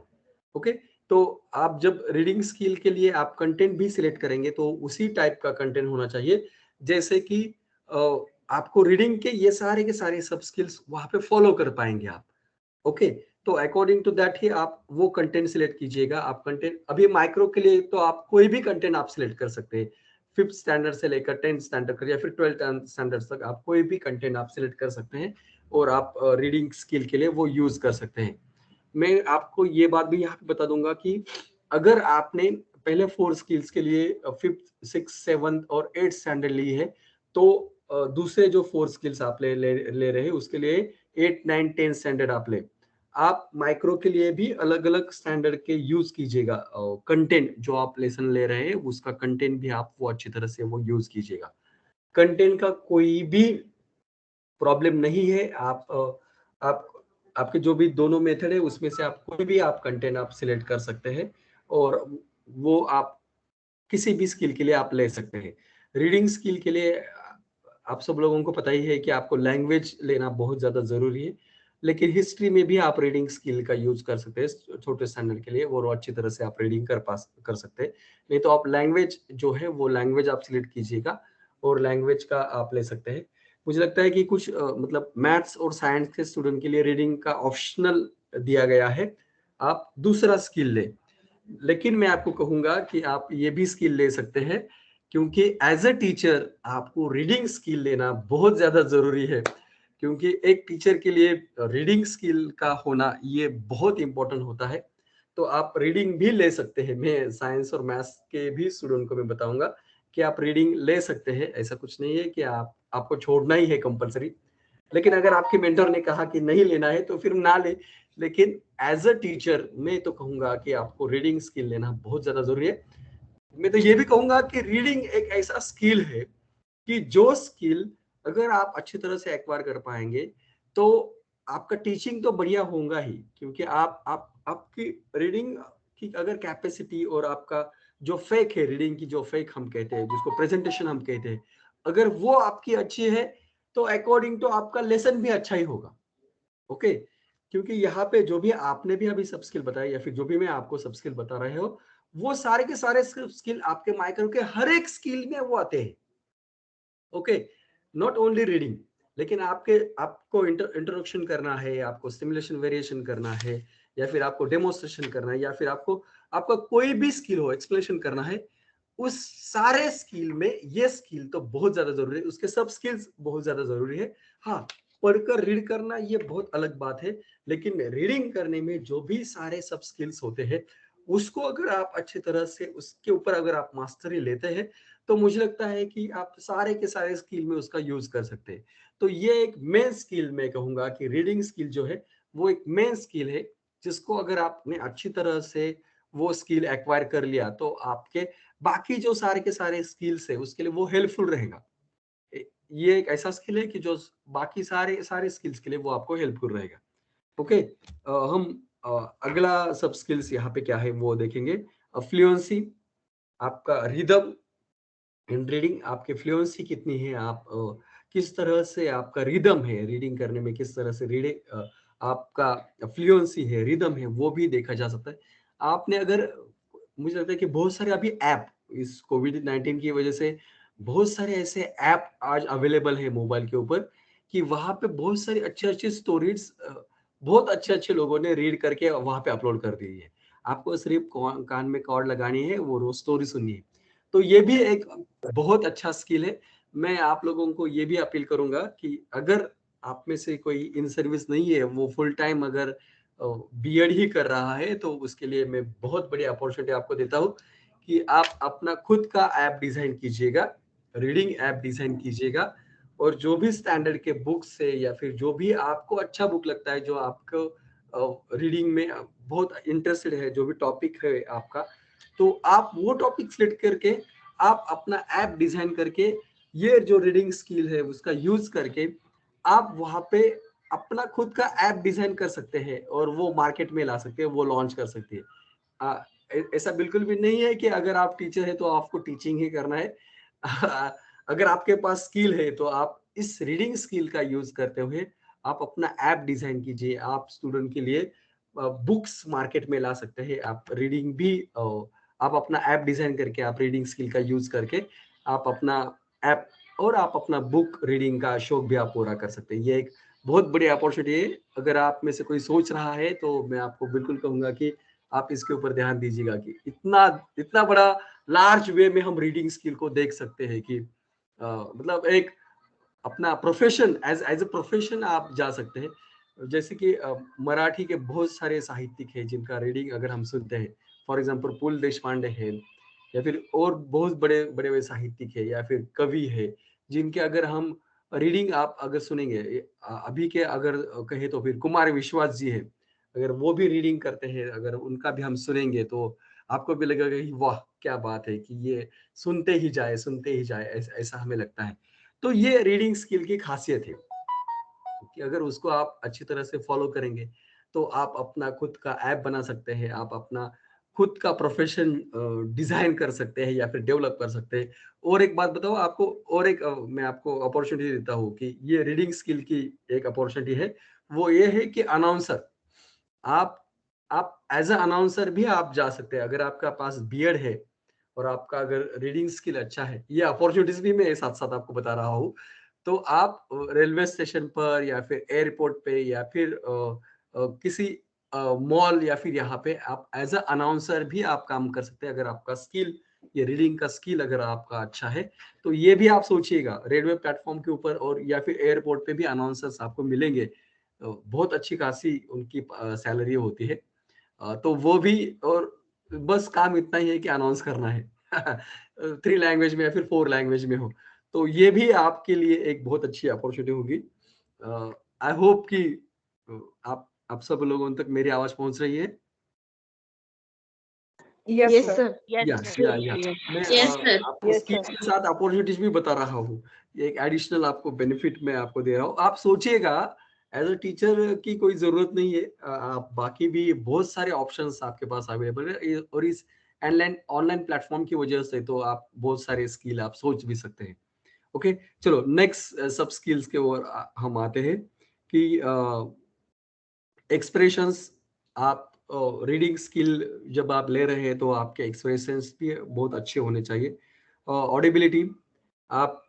Speaker 1: ओके, तो आप जब रीडिंग स्किल के लिए आप कंटेंट भी सिलेक्ट करेंगे तो उसी टाइप का कंटेंट होना चाहिए जैसे कि आपको रीडिंग के सारे सब स्किल्स वहां पे फॉलो कर पाएंगे आप। ओके, तो अकॉर्डिंग टू दैट ही आप वो कंटेंट सिलेक्ट कीजिएगा। आप कंटेंट अभी माइक्रो के लिए तो आप कोई भी कंटेंट आप सिलेक्ट कर सकते हैं। 5th स्टैंडर्ड से लेकर 10th स्टैंडर्ड या फिर 12th स्टैंडर्ड तक आप कोई भी कंटेंट आप सिलेक्ट कर सकते हैं और आप रीडिंग स्किल के लिए वो यूज कर सकते हैं। मैं आपको ये बात भी यहाँ पे बता दूंगा कि अगर आपने पहले 4 स्किल्स के लिए 5th 6th 7th और 8th स्टैंडर्ड ली है तो दूसरे जो 4 स्किल्स आप ले रहे हैं उसके लिए 8 9 10 स्टैंडर्ड आप ले। आप माइक्रो के लिए भी अलग अलग स्टैंडर्ड के यूज कीजिएगा। कंटेंट जो आप लेसन ले रहे हैं उसका कंटेंट भी आप वो अच्छी तरह से वो यूज कीजिएगा। कंटेंट का कोई भी प्रॉब्लम नहीं है। आप आपके जो भी दोनों मेथड है उसमें से आप कोई भी आप कंटेंट आप सिलेक्ट कर सकते हैं और वो आप किसी भी स्किल के लिए आप ले सकते हैं। रीडिंग स्किल के लिए आप सब लोगों को पता ही है कि आपको लैंग्वेज लेना बहुत ज्यादा जरूरी है। लेकिन हिस्ट्री में भी आप रीडिंग स्किल का यूज कर सकते हैं छोटे स्टैंडर्ड के लिए, वो अच्छी तरह से आप रीडिंग कर सकते हैं। नहीं तो आप लैंग्वेज जो है वो लैंग्वेज आप सिलेक्ट कीजिएगा और लैंग्वेज का आप ले सकते हैं। मुझे लगता है कि कुछ मतलब मैथ्स और साइंस के स्टूडेंट के लिए रीडिंग का ऑप्शनल दिया गया है, आप दूसरा स्किल ले। लेकिन मैं आपको कहूंगा कि आप ये भी स्किल ले सकते हैं क्योंकि एज अ टीचर आपको रीडिंग स्किल लेना बहुत ज्यादा जरूरी है। क्योंकि एक टीचर के लिए रीडिंग स्किल का होना ये बहुत इंपॉर्टेंट होता है। तो आप रीडिंग भी ले सकते हैं। मैं साइंस और मैथ्स के भी स्टूडेंट को मैं बताऊंगा कि आप रीडिंग ले सकते हैं, ऐसा कुछ नहीं है कि आपको छोड़ना ही है कंपलसरी। लेकिन अगर आपके मेंटर ने कहा कि नहीं लेना है तो फिर ना ले। लेकिन एज अ टीचर मैं तो कहूंगा कि आपको रीडिंग स्किल लेना बहुत ज्यादा जरूरी है। मैं तो ये भी कहूंगा कि रीडिंग एक ऐसा स्किल है कि जो स्किल अगर आप अच्छी तरह से एक्वायर कर पाएंगे तो आपका टीचिंग तो बढ़िया होगा ही। क्योंकि आप आपकी रीडिंग की अगर कैपेसिटी और आपका जो फेक है, रीडिंग की जो फेक हम कहते हैं जिसको प्रेजेंटेशन हम कहते हैं, अगर वो आपकी अच्छी है तो अकॉर्डिंग टू आपका लेसन भी अच्छा ही होगा। ओके, क्योंकि यहाँ पे जो भी आपने भी अभी सब स्किल बताया या फिर जो भी मैं आपको सब स्किल बता रहे हो वो सारे के सारे स्किल आपके माइक्रो के हर एक स्किल में वो आते हैं। Okay, not only reading. लेकिन आपको इंट्रोडक्शन करना है, आपको स्टिमुलेशन वेरिएशन करना है या फिर आपको डेमोन्स्ट्रेशन करना है या फिर आपका कोई भी स्किल हो एक्सप्लेनेशन करना है, उस सारे स्किल में ये स्किल तो बहुत ज्यादा जरूरी है। उसके सब स्किल्स बहुत ज्यादा जरूरी है। हाँ, पढ़कर रीड करना ये बहुत अलग बात है। लेकिन रीडिंग करने में जो भी सारे सब स्किल्स होते हैं उसको अगर आप अच्छी तरह से उसके ऊपर अगर आप मास्टरी लेते हैं तो मुझे लगता है कि आप सारे के सारे स्किल में उसका यूज कर सकते हैं। तो ये एक मेन स्किल मैं कहूंगा कि रीडिंग स्किल जो है वो एक मेन स्किल है, जिसको अगर आपने अच्छी तरह से वो स्किल एक्वायर कर लिया तो आपके बाकी जो सारे के सारे स्किल्स है उसके लिए वो हेल्पफुल रहेगा। ये एक ऐसा स्किल है कि जो बाकी सारे सारे स्किल्स के लिए वो आपको हेल्पफुल रहेगा। ओके, हम अगला सब स्किल्स यहाँ पे क्या है वो देखेंगे। फ्लुएंसी, आपका रिदम इन रीडिंग, आपकी फ्लुएंसी कितनी है, आप किस तरह से आपका रिदम है रीडिंग करने में, किस तरह से रीडिंग आपका फ्लुएंसी है, रिदम है, वो भी देखा जा सकता है। आपने अगर, मुझे लगता है कि बहुत सारे अभी ऐप इस कोविड-19 की वजह से बहुत सारे ऐसे ऐप आज अवेलेबल है मोबाइल के ऊपर कि वहां पे बहुत सारी अच्छी अच्छी स्टोरीज बहुत अच्छे अच्छे लोगों ने रीड करके वहां पे अपलोड कर दी है। आपको सिर्फ कान में कॉर्ड लगानी है, वो रोज स्टोरी सुननी है। तो ये भी एक बहुत अच्छा स्किल है। मैं आप लोगों को ये भी अपील करूंगा कि अगर आप में से कोई इन सर्विस नहीं है, वो फुल टाइम अगर बीएड ही कर रहा है, तो उसके लिए मैं बहुत बड़ी अपॉर्चुनिटी आपको देता हूँ कि आप अपना खुद का ऐप डिजाइन कीजिएगा, रीडिंग ऐप डिजाइन कीजिएगा, और जो भी स्टैंडर्ड के बुक्स से या फिर जो भी आपको अच्छा बुक लगता है, जो आपको रीडिंग में बहुत इंटरेस्टेड है, जो भी टॉपिक है आपका, तो आप वो टॉपिक सिलेक्ट करके आप अपना ऐप डिजाइन करके ये जो रीडिंग स्किल है उसका यूज करके आप वहां पे अपना खुद का ऐप डिजाइन कर सकते हैं और वो मार्केट में ला सकते हैं, वो लॉन्च कर सकते हैं। ऐसा बिल्कुल भी नहीं है कि अगर आप टीचर है तो आपको टीचिंग ही करना है। अगर आपके पास स्किल है तो आप इस रीडिंग स्किल का यूज करते हुए आप अपना ऐप डिजाइन कीजिए। आप स्टूडेंट के लिए बुक्स मार्केट में ला सकते हैं। आप रीडिंग भी आप अपना ऐप डिजाइन करके आप रीडिंग स्किल का यूज करके आप अपना ऐप और आप अपना बुक रीडिंग का शौक भी आप पूरा कर सकते हैं। ये एक बहुत बड़ी अपॉर्चुनिटी है। अगर आप में से कोई सोच रहा है तो मैं आपको बिल्कुल कहूंगा कि आप इसके ऊपर ध्यान दीजिएगा कि इतना इतना बड़ा लार्ज वे में हम रीडिंग स्किल को देख सकते हैं कि मतलब एक अपना profession as as a profession आप जा सकते हैं। जैसे कि मराठी के बहुत सारे साहित्यिक हैं जिनका रीडिंग अगर हम सुनते हैं, फॉर एग्जांपल पु ल देशपांडे है, या फिर और बहुत बड़े बड़े बड़े साहित्यिक है या फिर कवि है, जिनके अगर हम रीडिंग आप अगर सुनेंगे अभी के अगर कहे तो फिर कुमार विश्वास जी है, अगर वो भी रीडिंग करते हैं, अगर उनका भी हम सुनेंगे तो आपको भी लगेगा कि वाह क्या बात है, कि ये सुनते ही जाए, ऐसा हमें लगता है। तो ये रीडिंग स्किल की खासियत है कि अगर उसको आप अच्छी तरह से फॉलो करेंगे तो आप अपना खुद का ऐप बना सकते हैं, आप अपना खुद का प्रोफेशन डिजाइन कर सकते हैं या फिर डेवलप कर सकते हैं। और एक बात बताओ आपको, और एक मैं आपको अपॉर्चुनिटी देता हूँ कि ये रीडिंग स्किल की एक अपॉर्चुनिटी है, वो ये है कि अनाउंसर, आप आप एज अ अनाउंसर भी आप जा सकते हैं। अगर आपका पास बीएड है और आपका अगर रीडिंग स्किल अच्छा है, ये अपॉर्चुनिटीज भी मैं साथ साथ आपको बता रहा हूँ, तो आप रेलवे स्टेशन पर या फिर एयरपोर्ट पे या फिर किसी मॉल या फिर यहाँ पे आप एज अ अनाउंसर भी आप काम कर सकते हैं। अगर आपका स्किल, ये रीडिंग का स्किल अगर आपका अच्छा है, तो ये भी आप सोचिएगा, रेलवे प्लेटफॉर्म के ऊपर और या फिर एयरपोर्ट पे भी अनाउंसर्स आपको मिलेंगे। बहुत अच्छी खासी उनकी सैलरी होती है। तो वो भी, और बस काम इतना ही है कि अनाउंस करना है। 3 लैंग्वेज में या फिर 4 लैंग्वेज में हो। तो ये भी आपके लिए एक बहुत अच्छी अपॉर्चुनिटी होगी। आई होप कि आप सब लोगों तक मेरी आवाज पहुंच रही है।
Speaker 4: Yes, sir.
Speaker 3: Yes,
Speaker 1: या
Speaker 3: sir.
Speaker 1: या मैं
Speaker 4: Yes, sir.
Speaker 1: आपको स्किल के साथ अपॉर्चुनिटीज भी बता रहा हूँ। ये एक एडिशनल आपको बेनिफिट मैं आपको दे रहा हूँ। आप सोचिएगा, एज अ टीचर की कोई जरूरत नहीं है, आप बाकी भी बहुत सारे ऑप्शंस आपके पास अवेलेबल है, और इस ऑनलाइन ऑनलाइन प्लेटफॉर्म की वजह से तो आप बहुत सारे स्किल आप सोच भी सकते हैं। ओके, चलो नेक्स्ट सब स्किल्स के ओर हम आते हैं कि एक्सप्रेशंस। आप रीडिंग स्किल जब आप ले रहे हैं तो आपके एक्सप्रेशंस भी बहुत अच्छे होने चाहिए। ऑडिबिलिटी, आप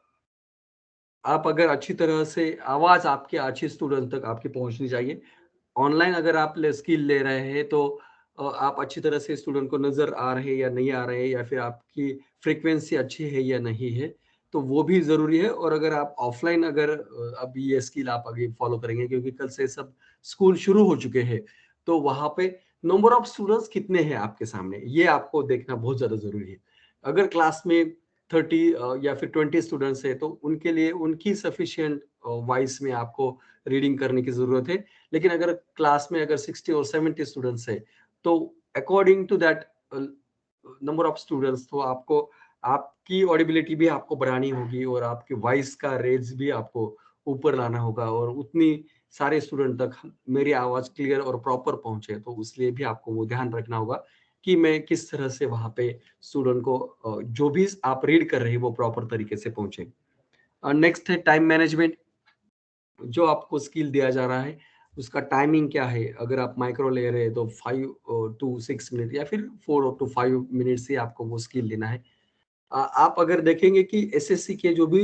Speaker 1: आप अगर अच्छी तरह से आवाज आपके अच्छे स्टूडेंट तक आपकी पहुंचनी चाहिए। ऑनलाइन अगर आप स्किल ले रहे हैं तो आप अच्छी तरह से स्टूडेंट को नजर आ रहे हैं या नहीं आ रहे हैं, या फिर आपकी फ्रीक्वेंसी अच्छी है या नहीं है, तो वो भी जरूरी है। और अगर आप ऑफलाइन अगर अभी ये स्किल आप आगे फॉलो करेंगे, क्योंकि कल से सब स्कूल शुरू हो चुके हैं, तो वहां पे नंबर ऑफ स्टूडेंट्स कितने हैं आपके सामने, ये आपको देखना बहुत ज्यादा जरूरी है। अगर क्लास में 30 या फिर 20 स्टूडेंट्स है तो उनके लिए उनकी सफिशिएंट वॉइस में आपको रीडिंग करने की जरूरत है। लेकिन अगर क्लास में अगर 60 और 70 स्टूडेंट्स है तो according to that number of students तो आपको आपकी ऑडिबिलिटी भी आपको बढ़ानी होगी और आपके वॉइस का रेंज भी आपको ऊपर लाना होगा और उतनी सारे स्टूडेंट तक मेरी आवाज क्लियर और प्रॉपर पहुंचे। तो इसलिए भी आपको वो ध्यान रखना होगा कि मैं किस तरह से वहां पे स्टूडेंट को जो भी आप रीड कर रहे हैं वो प्रॉपर तरीके से पहुंचे। नेक्स्ट है टाइम मैनेजमेंट। जो आपको स्किल दिया जा रहा है उसका टाइमिंग क्या है। अगर आप माइक्रो ले रहे हैं तो 5 to 6 मिनट या फिर 4 to 5 मिनट से आपको वो स्किल लेना है। आप अगर देखेंगे कि एसएससी के जो भी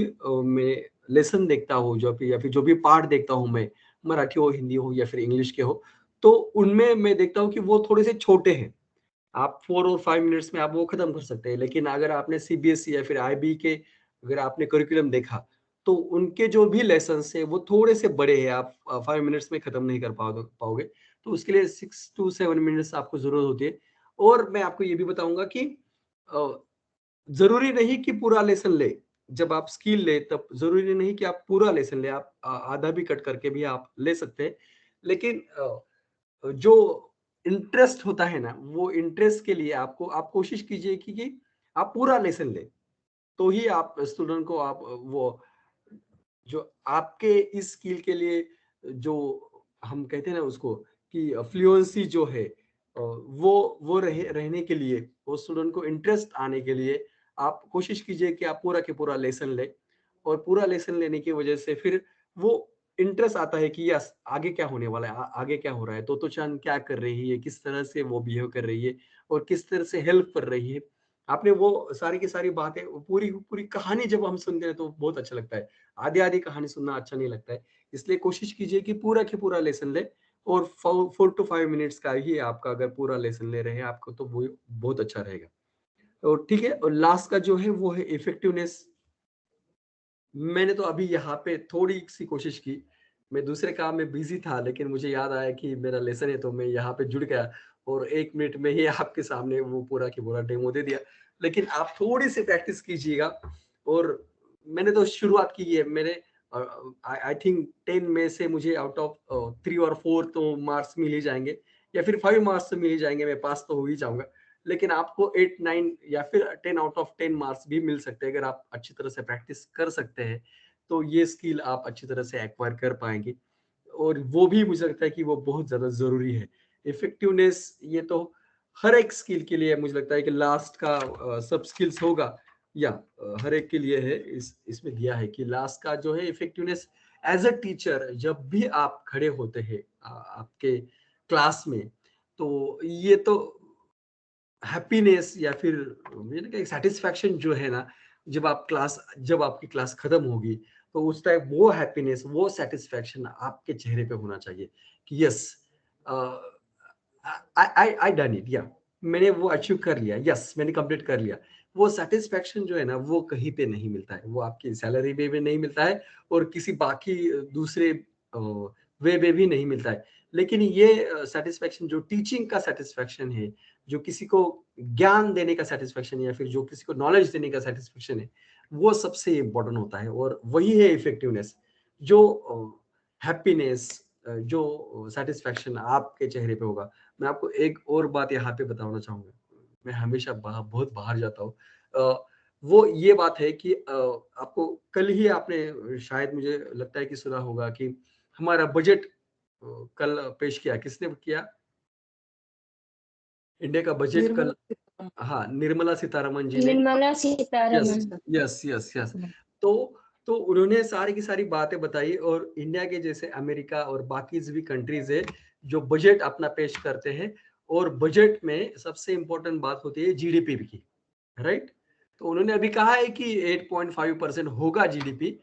Speaker 1: मैं लेसन देखता हूँ जो भी या फिर जो भी पार्ट देखता हूँ मैं, मराठी हो, हिंदी हो या फिर इंग्लिश के हो, तो उनमें मैं देखता हूँ कि वो थोड़े से छोटे हैं। आप 4 और 5 मिनट्स में आप वो खत्म कर सकते हैं। लेकिन अगर आपने सीबीएसई या फिर आईबी के अगर आपने करिकुलम देखा तो उनके जो भी लेसन्स है वो थोड़े से बड़े हैं। आप 5 मिनट्स में खत्म नहीं कर पाओगे। तो उसके लिए 6 to 7 मिनट्स आपको जरूरत होती है। और मैं आपको ये भी बताऊंगा कि जरूरी नहीं कि पूरा लेसन ले। जब आप स्किल ले तब जरूरी नहीं कि आप पूरा लेसन ले। आप आधा भी कट करके भी आप ले सकते हैं। लेकिन जो इंटरेस्ट होता है ना वो इंटरेस्ट के लिए आपको आप कोशिश कीजिए कि आप पूरा लेसन ले। तो ही आप स्टूडेंट को आप वो जो आपके इस स्किल के लिए जो हम कहते हैं ना उसको कि फ्लुएंसी जो है वो रहने के लिए वो स्टूडेंट को इंटरेस्ट आने के लिए आप कोशिश कीजिए कि आप पूरा के पूरा लेसन ले। और पूरा लेसन लेने की वजह से फिर वो इंटरेस्ट आता है कि यस आगे क्या होने वाला है, आगे क्या हो रहा है, तो चांद क्या कर रही है, किस तरह से वो बिहेव कर रही है और किस तरह से हेल्प कर रही है। आपने वो सारी की सारी बातें पूरी पूरी कहानी जब हम सुनते हैं तो बहुत अच्छा लगता है। आधी आधी कहानी सुनना अच्छा नहीं लगता है। इसलिए कोशिश कीजिए कि पूरा के पूरा लेसन ले। और 4 to 5 मिनट्स का ही आपका अगर पूरा लेसन ले रहे हैं आपको तो वो बहुत अच्छा रहेगा। तो ठीक है। और लास्ट का जो है वो है इफेक्टिवनेस। मैंने तो अभी यहाँ पे थोड़ी सी कोशिश की। मैं दूसरे काम में बिजी था लेकिन मुझे याद आया कि मेरा लेसन है तो मैं यहाँ पे जुड़ गया और 1 मिनट में ही आपके सामने वो पूरा की पूरा डेमो दे दिया। लेकिन आप थोड़ी सी प्रैक्टिस कीजिएगा। और मैंने तो शुरुआत की है। मैंने आई थिंक 10 में से मुझे आउट ऑफ 3 और 4 तो मार्क्स मिल ही जाएंगे या फिर 5 मार्क्स तो मिल ही जाएंगे। मैं पास तो हो ही जाऊंगा। लेकिन आपको 8 9 या फिर 10 आउट ऑफ 10 मार्क्स भी मिल सकते हैं अगर आप अच्छी तरह से प्रैक्टिस कर सकते हैं। तो ये स्किल आप अच्छी तरह से एक्वायर कर पाएंगे। और वो भी मुझे लगता है कि वो बहुत ज्यादा जरूरी है। इफेक्टिवनेस ये तो हर एक स्किल के लिए मुझे लगता है कि लास्ट का सब स्किल्स होगा या हर एक के लिए है। इसमें दिया है कि लास्ट का जो है इफेक्टिवनेस एज अ टीचर जब भी आप खड़े होते हैं आपके क्लास में तो ये तो हैप्पीनेस या फिर एक सेटिस्फैक्शन जो है ना जब आपकी क्लास खत्म होगी तो उस टाइम वो हैप्पीनेस वो सेटिस्फैक्शन आपके चेहरे पे होना चाहिए कि यस आई डन इट या मैंने वो अचीव कर लिया, यस मैंने कंप्लीट कर लिया। वो सेटिस्फैक्शन जो है ना वो कहीं पे नहीं मिलता है। वो आपकी सैलरी में भी नहीं मिलता है और किसी बाकी दूसरे वे में भी नहीं मिलता है। लेकिन ये सेटिस्फैक्शन जो टीचिंग का सेटिस्फैक्शन है, जो किसी को ज्ञान देने का सेटिस्फैक्शन है या फिर जो किसी को नॉलेज देने का सेटिस्फैक्शन है, वो सबसे इम्पोर्टेंट होता है। और वही है इफेक्टिवनेस। जो हैप्पीनेस जो सेटिस्फैक्शन आपके चेहरे पे होगा। मैं आपको एक और बात यहाँ पे बताना चाहूंगा। मैं हमेशा बहुत बाहर जाता हूँ। वो ये बात है कि आपको कल ही आपने शायद मुझे लगता है कि सुना होगा कि हमारा बजट कल पेश किया। किसने किया? इंडिया का बजट
Speaker 2: निर्मला
Speaker 1: कल,
Speaker 2: सीतारमण।
Speaker 1: हाँ, निर्मला सीतारमण जी ने।
Speaker 3: Nirmala
Speaker 1: yes
Speaker 3: Sitharaman.
Speaker 1: Yes yes yes. तो उन्होंने सारी की सारी बातें बताई। और इंडिया के जैसे अमेरिका और बाकी भी कंट्रीज है जो बजट अपना पेश करते हैं और बजट में सबसे इंपॉर्टेंट बात होती है जीडीपी की, राइट। तो उन्होंने अभी कहा है कि 8.5% होगा जीडीपी।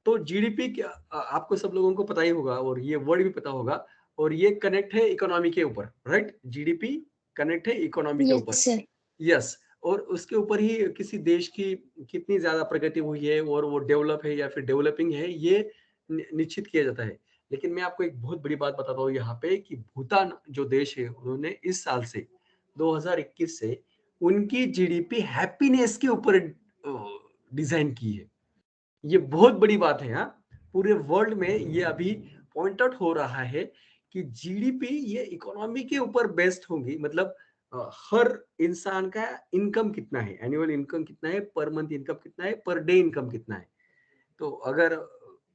Speaker 1: तो जीडीपी आपको सब लोगों को पता ही होगा और ये वर्ड भी पता होगा। और ये कनेक्ट है इकोनॉमी के ऊपर, राइट। जीडीपी कनेक्ट है इकोनॉमी के ऊपर।
Speaker 3: Yes sir.
Speaker 1: यस। और उसके ऊपर ही किसी देश की कितनी ज्यादा प्रगति हुई है और वो डेवलप है या फिर डेवलपिंग है ये निश्चित किया जाता है। लेकिन मैं आपको एक बहुत बड़ी बात बताता हूँ यहाँ पे कि भूटान जो देश है उन्होंने इस साल से 2021 से उनकी जीडीपी हैप्पीनेस के ऊपर डिजाइन की है। ये बहुत बड़ी बात है। हाँ, पूरे वर्ल्ड में ये अभी पॉइंट आउट हो रहा है कि जीडीपी ये इकोनॉमी के ऊपर बेस्ड होगी। मतलब हर इंसान का इनकम कितना है, एनुअल इनकम कितना है, पर मंथ इनकम कितना है, पर डे इनकम कितना है। तो अगर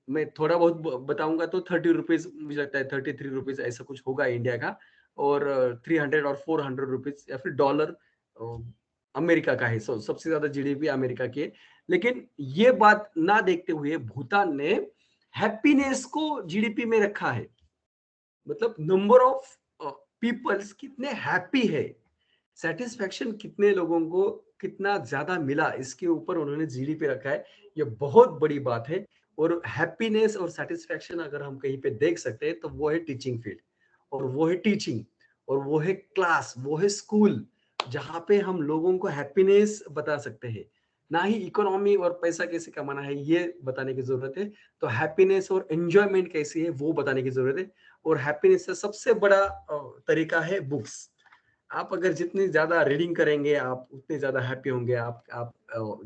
Speaker 1: मैं थोड़ा बहुत बताऊंगा तो 30 रुपीज, मुझे लगता है 33 रुपीज ऐसा कुछ होगा इंडिया का, और 300 और 400 रुपीज, या फिर डॉलर अमेरिका का है। सबसे ज्यादा जीडीपी अमेरिका की है। लेकिन ये बात ना देखते हुए भूटान ने हैप्पीनेस को जीडीपी में रखा है। मतलब नंबर ऑफ पीपल्स कितने हैप्पी है, सेटिस्फेक्शन कितने लोगों को कितना ज्यादा मिला, इसके ऊपर उन्होंने जीडीपी रखा है। ये बहुत बड़ी बात है। और हैप्पीनेस और सेटिस्फेक्शन अगर हम कहीं पे देख सकते हैं तो वो है टीचिंग फील्ड, और वो है टीचिंग, और वो है क्लास, वो है स्कूल, जहां पे हम लोगों को हैप्पीनेस बता सकते हैं। ना ही इकोनॉमी और पैसा कैसे कमाना है ये बताने की जरूरत है, तो हैप्पीनेस और एंजॉयमेंट कैसी है वो बताने की जरूरत है। और हैप्पीनेस का सबसे बड़ा तरीका है बुक्स। आप अगर जितनी ज्यादा रीडिंग करेंगे आप उतने ज्यादा हैप्पी होंगे। आप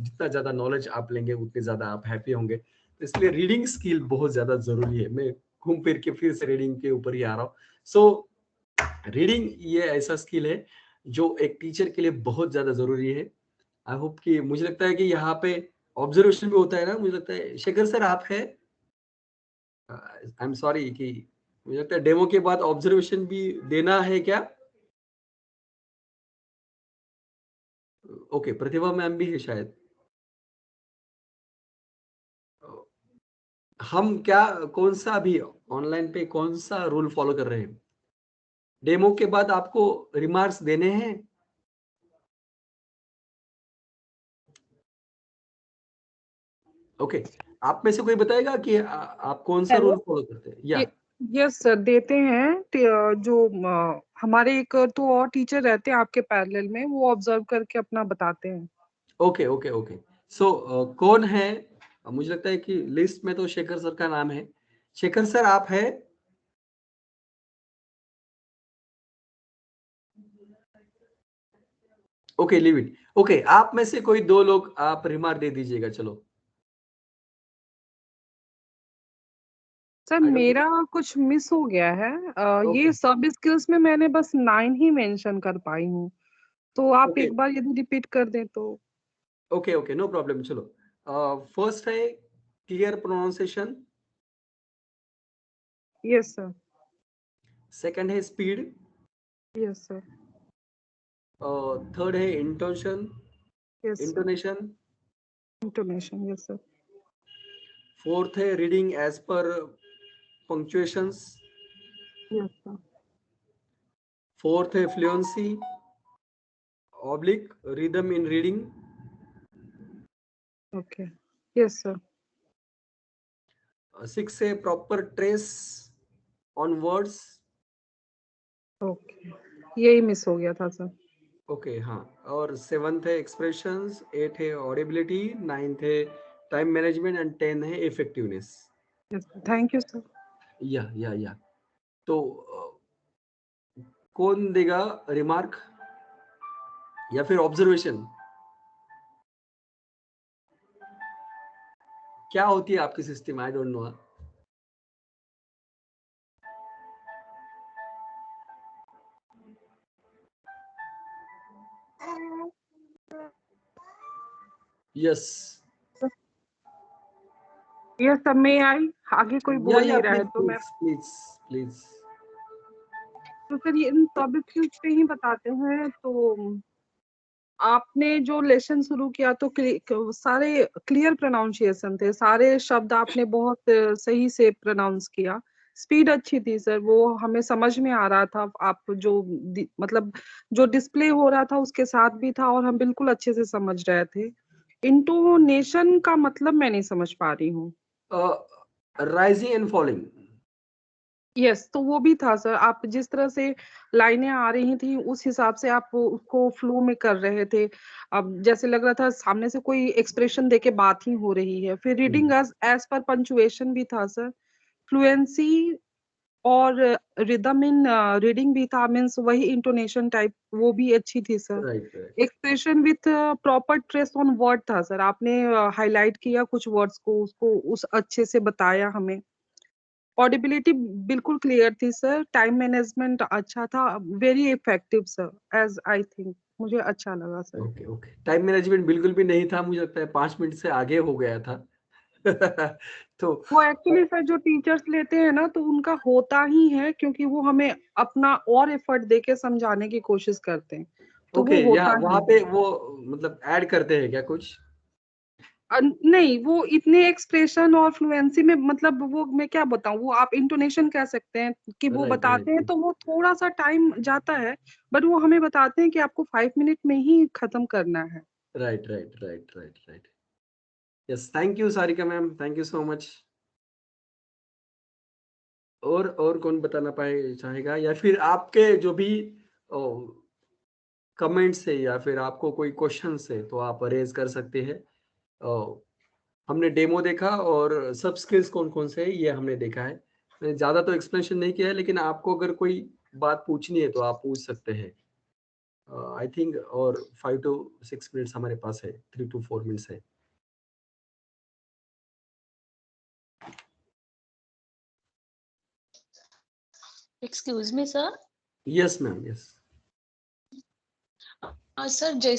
Speaker 1: जितना ज्यादा नॉलेज आप लेंगे उतने ज्यादा आप हैप्पी होंगे। तो इसलिए रीडिंग स्किल बहुत ज्यादा जरूरी है। मैं घूम फिर के फिर से रीडिंग के ऊपर ही आ रहा हूँ। सो रीडिंग ये ऐसा स्किल है जो एक टीचर के लिए बहुत ज्यादा जरूरी है। आई होप कि, मुझे लगता है कि यहाँ पे ऑब्जर्वेशन भी होता है ना, मुझे लगता है शेखर सर आप है, आई एम सॉरी कि मुझे लगता है डेमो के बाद ऑब्जर्वेशन भी देना है क्या? ओके, प्रतिभा मैम भी है शायद। हम क्या, कौन सा अभी ऑनलाइन पे कौन सा रूल फॉलो कर रहे हैं? डेमो के बाद आपको रिमार्क्स देने हैं। ओके, आप में से कोई बताएगा कि आप कौन सा
Speaker 6: हेलो।
Speaker 1: रूल फॉलो करते हैं? या
Speaker 6: यस सर, देते हैं। जो हमारे एक तो और टीचर रहते हैं आपके पैरेलल में, वो ऑब्जर्व करके अपना बताते हैं।
Speaker 1: Okay okay okay. सो कौन है? मुझे लगता है कि लिस्ट में तो शेखर सर का नाम है। शेखर सर आप है? Okay, leave it. ओके, आप में से कोई दो लोग आप रिमार्क दे दीजिएगा। चलो,
Speaker 6: सर मेरा कुछ मिस हो गया है।
Speaker 1: ओके
Speaker 6: ये सब स्किल्स में मैंने बस 9 ही मेंशन कर पाई हूँ, तो आप
Speaker 1: ओके
Speaker 6: एक बार यदि रिपीट कर दें तो।
Speaker 1: Okay okay, no problem. चलो, फर्स्ट है clear pronunciation,
Speaker 6: yes sir.
Speaker 1: Second है स्पीड,
Speaker 6: यस सर।
Speaker 1: थर्ड है intonation,
Speaker 6: yes sir.
Speaker 1: Intonation,
Speaker 6: intonation. Yes sir.
Speaker 1: Fourth है reading as per punctuations,
Speaker 6: yes sir.
Speaker 1: Fourth है fluency oblique rhythm in reading,
Speaker 6: okay. Yes sir.
Speaker 1: Six है proper stress on words.
Speaker 6: Okay, यही miss हो गया था sir.
Speaker 1: Okay, हाँ। और seventh है एक्सप्रेशंस, एट है ऑडिबिलिटी, नाइन्थ है टाइम मैनेजमेंट, एंड 10 है effectiveness.
Speaker 6: Yes, thank you sir.
Speaker 1: या तो कौन देगा रिमार्क या फिर ऑब्जर्वेशन? क्या होती है आपकी system? I don't know. Yes
Speaker 6: yes sir, मैं आई। आगे कोई बोल
Speaker 1: या
Speaker 6: नहीं रहा है
Speaker 1: प्लीज
Speaker 6: तो मैं।
Speaker 1: Please please please.
Speaker 6: तो सर ये इन टॉपिक्स पे ही बताते हैं। तो आपने जो लेसन शुरू किया तो सारे क्लियर प्रोनाउंसिएशन थे, सारे शब्द आपने बहुत सही से प्रोनाउंस किया। स्पीड अच्छी थी सर, वो हमें समझ में आ रहा था। आप जो मतलब जो डिस्प्ले हो रहा था उसके साथ भी था, और हम बिल्कुल अच्छे से समझ रहे थे। इंटोनेशन का मतलब मैं नहीं समझ पा रही हूँ।
Speaker 1: Rising and falling.
Speaker 6: यस, तो वो भी था सर। आप जिस तरह से लाइनें आ रही थी उस हिसाब से आप उसको फ्लो में कर रहे थे। अब जैसे लग रहा था सामने से कोई एक्सप्रेशन देके बात ही हो रही है। फिर रीडिंग एज पर पंचुएशन भी था सर। फ्लुएंसी और रिदम इन रीडिंग भी था, मीन्स वही इंटोनेशन टाइप वो भी अच्छी थी sir.
Speaker 1: Right right
Speaker 6: expression with proper stress on word था सर, आपने हाईलाइट किया कुछ वर्ड्स को, उसको उस अच्छे से बताया हमें। ऑडिबिलिटी बिल्कुल क्लियर थी सर। टाइम मैनेजमेंट अच्छा था, very effective sir, as I think, मुझे अच्छा लगा sir.
Speaker 1: Okay okay. Time management बिल्कुल भी नहीं था, मुझे लगता है 5 मिनट से आगे हो गया था। तो
Speaker 6: वो एक्चुअली सर जो टीचर्स लेते हैं ना, तो उनका होता ही है, क्योंकि वो हमें अपना और एफर्ट देके समझाने की कोशिश करते हैं, तो
Speaker 1: ओके,
Speaker 6: वो
Speaker 1: या
Speaker 6: होता
Speaker 1: वहाँ
Speaker 6: ही
Speaker 1: पे
Speaker 6: है।
Speaker 1: वो मतलब ऐड करते हैं क्या कुछ?
Speaker 6: नहीं, वो इतने एक्सप्रेशन और फ्लुएंसी में, मतलब वो मैं क्या बताऊं, वो आप इंटोनेशन कह सकते हैं कि वो
Speaker 1: राइट
Speaker 6: बताते हैं,
Speaker 1: राइट
Speaker 6: तो वो थोड़ा सा टाइम जाता है, बट वो हमें बताते हैं कि आपको 5 मिनट में ही खत्म करना है।
Speaker 1: Right right right right right. Yes, thank you Sarika ma'am, thank you so much. और कौन बताना पाए चाहेगा, या फिर आपके जो भी कमेंट्स है या फिर आपको कोई क्वेश्चन है तो आप रेज कर सकते हैं। अ, हमने डेमो देखा और सब स्किल्स कौन कौन से है ये हमने देखा है। मैंने ज़्यादा तो एक्सप्लेनेशन नहीं किया है, लेकिन आपको अगर कोई बात पूछनी है तो आप पूछ सकते हैं। आई थिंक और 5 to 6 मिनट्स हमारे पास है, 3 to 4 मिनट्स है।
Speaker 7: Excuse me, sir.
Speaker 1: Yes ma'am, yes.
Speaker 7: Sir, जैसे